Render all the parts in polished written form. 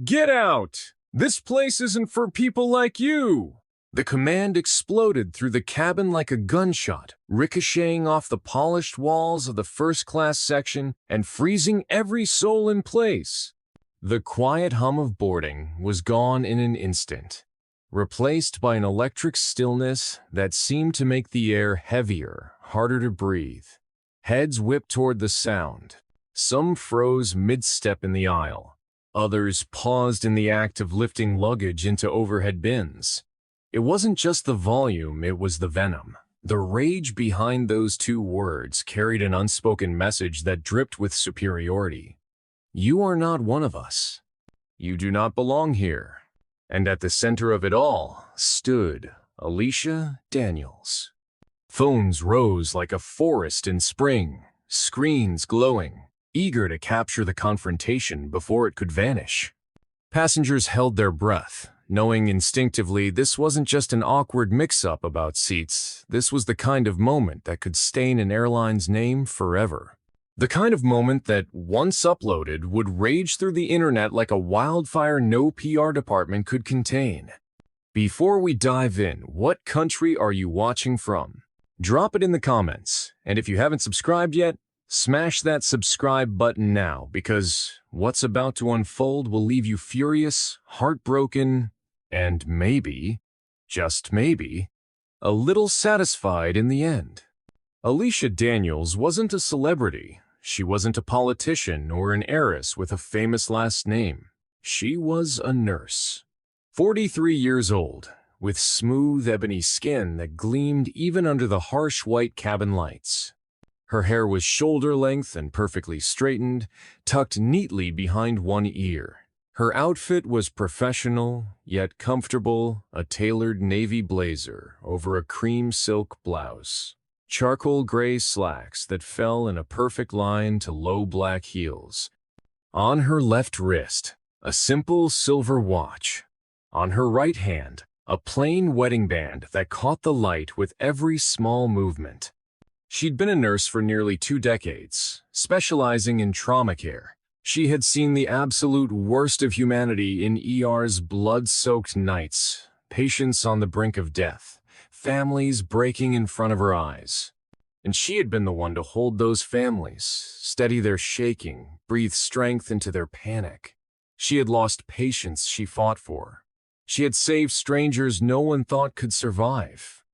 Get out! This place isn't for people like you! The command exploded through the cabin like a gunshot, ricocheting off the polished walls of the first-class section and freezing every soul in place. The quiet hum of boarding was gone in an instant, replaced by an electric stillness that seemed to make the air heavier, harder to breathe. Heads whipped toward the sound. Some froze mid-step in the aisle. Others paused in the act of lifting luggage into overhead bins. It wasn't just the volume, it was the venom. The rage behind those two words carried an unspoken message that dripped with superiority. You are not one of us. You do not belong here. And at the center of it all stood Alicia Daniels. Phones rose like a forest in spring, screens glowing, eager to capture the confrontation before it could vanish. Passengers held their breath, knowing instinctively this wasn't just an awkward mix-up about seats. This was the kind of moment that could stain an airline's name forever. The kind of moment that, once uploaded, would rage through the internet like a wildfire no PR department could contain. Before we dive in, what country are you watching from? Drop it in the comments, and if you haven't subscribed yet, smash that subscribe button now, because what's about to unfold will leave you furious, heartbroken, and maybe, just maybe, a little satisfied in the end. Alicia Daniels wasn't a celebrity. She wasn't a politician or an heiress with a famous last name. She was a nurse. 43 years old, with smooth ebony skin that gleamed even under the harsh white cabin lights. Her hair was shoulder-length and perfectly straightened, tucked neatly behind one ear. Her outfit was professional, yet comfortable, a tailored navy blazer over a cream silk blouse. Charcoal gray slacks that fell in a perfect line to low black heels. On her left wrist, a simple silver watch. On her right hand, a plain wedding band that caught the light with every small movement. She'd been a nurse for nearly 2 decades, specializing in trauma care. She had seen the absolute worst of humanity in ER's blood-soaked nights, patients on the brink of death, families breaking in front of her eyes. And she had been the one to hold those families, steady their shaking, breathe strength into their panic. She had lost patients she fought for. She had saved strangers no one thought could survive.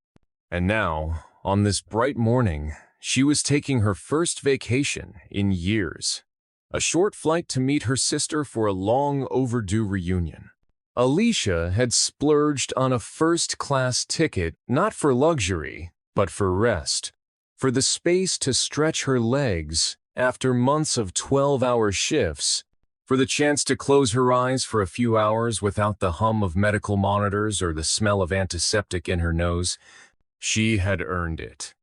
And now, on this bright morning, she was taking her first vacation in years. A short flight to meet her sister for a long overdue reunion. Alicia had splurged on a first-class ticket not for luxury, but for rest. For the space to stretch her legs after months of 12-hour shifts. For the chance to close her eyes for a few hours without the hum of medical monitors or the smell of antiseptic in her nose. She had earned it.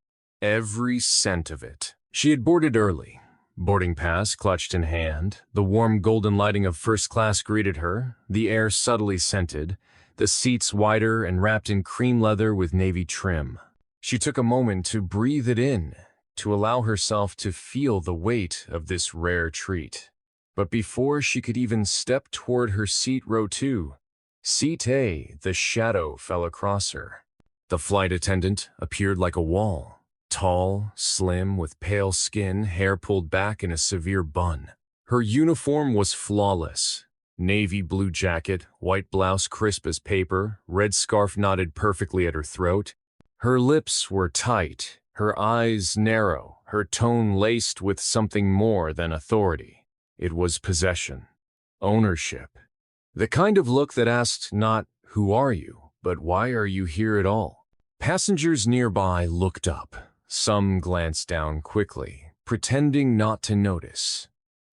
Every cent of it. She had boarded early. Boarding pass clutched in hand, the warm golden lighting of first class greeted her, the air subtly scented, the seats wider and wrapped in cream leather with navy trim. She took a moment to breathe it in, to allow herself to feel the weight of this rare treat. But before she could even step toward her seat row 2, seat A, the shadow fell across her. The flight attendant appeared like a wall. Tall, slim, with pale skin, hair pulled back in a severe bun. Her uniform was flawless. Navy blue jacket, white blouse crisp as paper, red scarf knotted perfectly at her throat. Her lips were tight, her eyes narrow, her tone laced with something more than authority. It was possession, ownership. The kind of look that asked not, "Who are you?" but "Why are you here at all?" Passengers nearby looked up. Some glanced down quickly, pretending not to notice.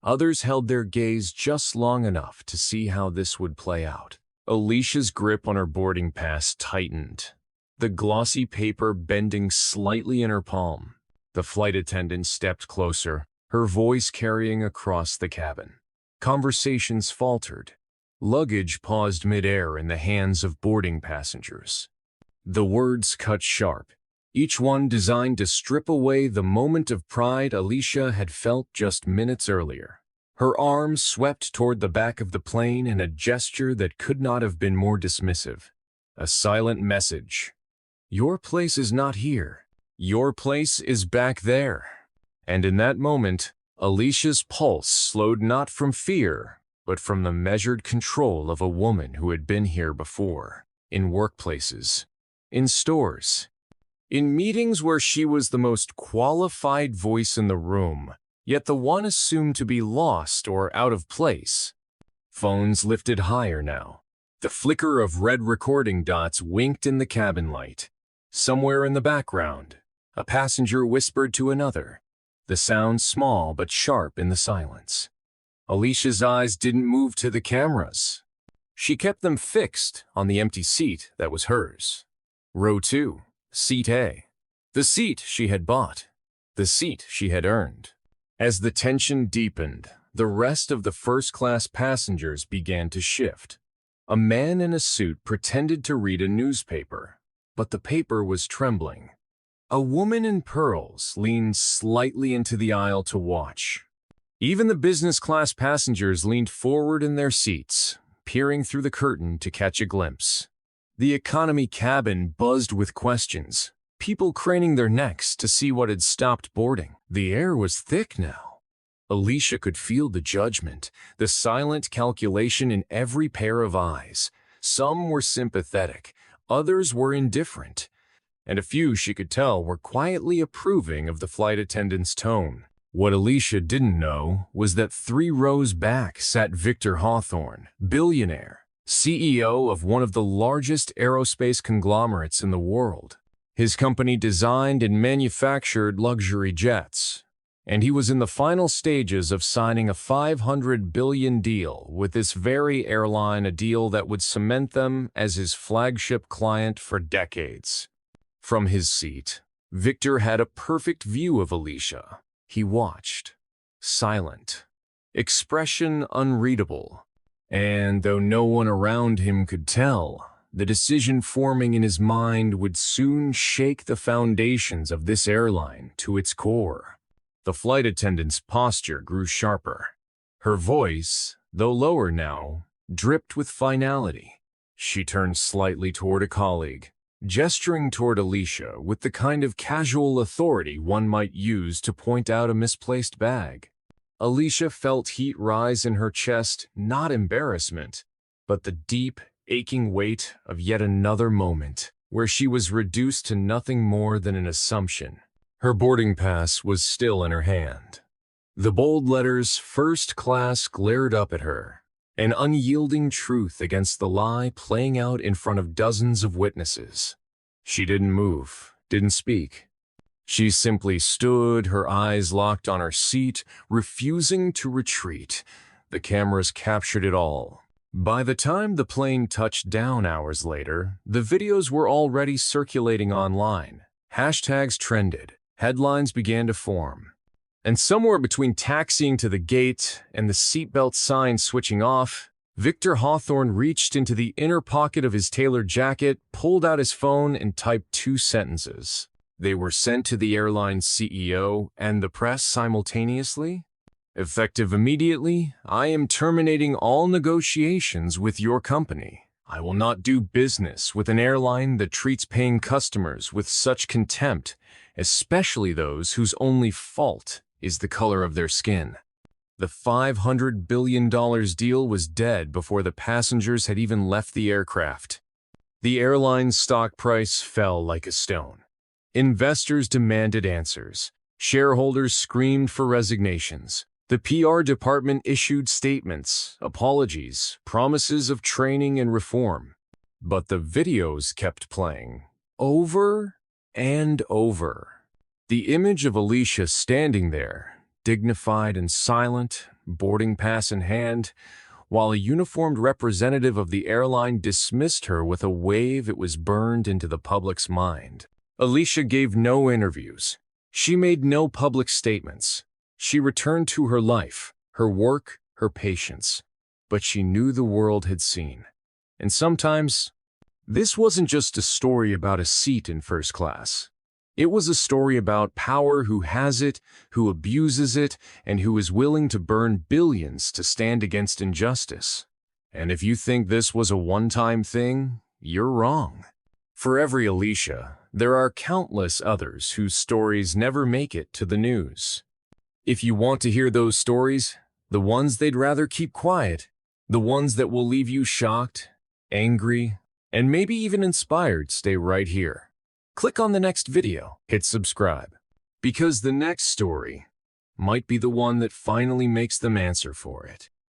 Others held their gaze just long enough to see how this would play out. Alicia's grip on her boarding pass tightened, the glossy paper bending slightly in her palm. The flight attendant stepped closer, her voice carrying across the cabin. Conversations faltered. Luggage paused midair in the hands of boarding passengers. The words cut sharp, each one designed to strip away the moment of pride Alicia had felt just minutes earlier. Her arms swept toward the back of the plane in a gesture that could not have been more dismissive. A silent message. Your place is not here. Your place is back there. And in that moment, Alicia's pulse slowed not from fear, but from the measured control of a woman who had been here before, in workplaces, in stores, in meetings where she was the most qualified voice in the room, yet the one assumed to be lost or out of place. Phones lifted higher now. The flicker of red recording dots winked in the cabin light. Somewhere in the background, a passenger whispered to another, the sound small but sharp in the silence. Alicia's eyes didn't move to the cameras. She kept them fixed on the empty seat that was hers. Row 2, Seat A. The seat she had bought. The seat she had earned. As the tension deepened, the rest of the first-class passengers began to shift. A man in a suit pretended to read a newspaper, but the paper was trembling. A woman in pearls leaned slightly into the aisle to watch. Even the business-class passengers leaned forward in their seats, peering through the curtain to catch a glimpse. The economy cabin buzzed with questions, people craning their necks to see what had stopped boarding. The air was thick now. Alicia could feel the judgment, the silent calculation in every pair of eyes. Some were sympathetic, others were indifferent, and a few, she could tell, were quietly approving of the flight attendant's tone. What Alicia didn't know was that 3 rows back sat Victor Hawthorne, billionaire, CEO of one of the largest aerospace conglomerates in the world. His company designed and manufactured luxury jets, and he was in the final stages of signing a $500 billion deal with this very airline, a deal that would cement them as his flagship client for decades. From his seat, Victor had a perfect view of Alicia. He watched, silent, expression unreadable, and though no one around him could tell, the decision forming in his mind would soon shake the foundations of this airline to its core. The flight attendant's posture grew sharper. Her voice, though lower now, dripped with finality. She turned slightly toward a colleague, gesturing toward Alicia with the kind of casual authority one might use to point out a misplaced bag. Alicia felt heat rise in her chest, not embarrassment, but the deep, aching weight of yet another moment where she was reduced to nothing more than an assumption. Her boarding pass was still in her hand. The bold letters "First Class" glared up at her, an unyielding truth against the lie playing out in front of dozens of witnesses. She didn't move, didn't speak. She simply stood, her eyes locked on her seat, refusing to retreat. The cameras captured it all. By the time the plane touched down hours later, the videos were already circulating online. Hashtags trended, headlines began to form. And somewhere between taxiing to the gate and the seatbelt sign switching off, Victor Hawthorne reached into the inner pocket of his tailored jacket, pulled out his phone, and typed 2 sentences. They were sent to the airline's CEO and the press simultaneously. Effective immediately, I am terminating all negotiations with your company. I will not do business with an airline that treats paying customers with such contempt, especially those whose only fault is the color of their skin. The $500 billion deal was dead before the passengers had even left the aircraft. The airline's stock price fell like a stone. Investors demanded answers. Shareholders screamed for resignations. The PR department issued statements, apologies, promises of training and reform. But the videos kept playing, over and over. The image of Alicia standing there, dignified and silent, boarding pass in hand, while a uniformed representative of the airline dismissed her with a wave, it was burned into the public's mind. Alicia gave no interviews. She made no public statements. She returned to her life, her work, her patience. But she knew the world had seen. And sometimes, this wasn't just a story about a seat in first class. It was a story about power, who has it, who abuses it, and who is willing to burn billions to stand against injustice. And if you think this was a one-time thing, you're wrong. For every Alicia, there are countless others whose stories never make it to the news. If you want to hear those stories, the ones they'd rather keep quiet, the ones that will leave you shocked, angry, and maybe even inspired, stay right here. Click on the next video, hit subscribe, because the next story might be the one that finally makes them answer for it.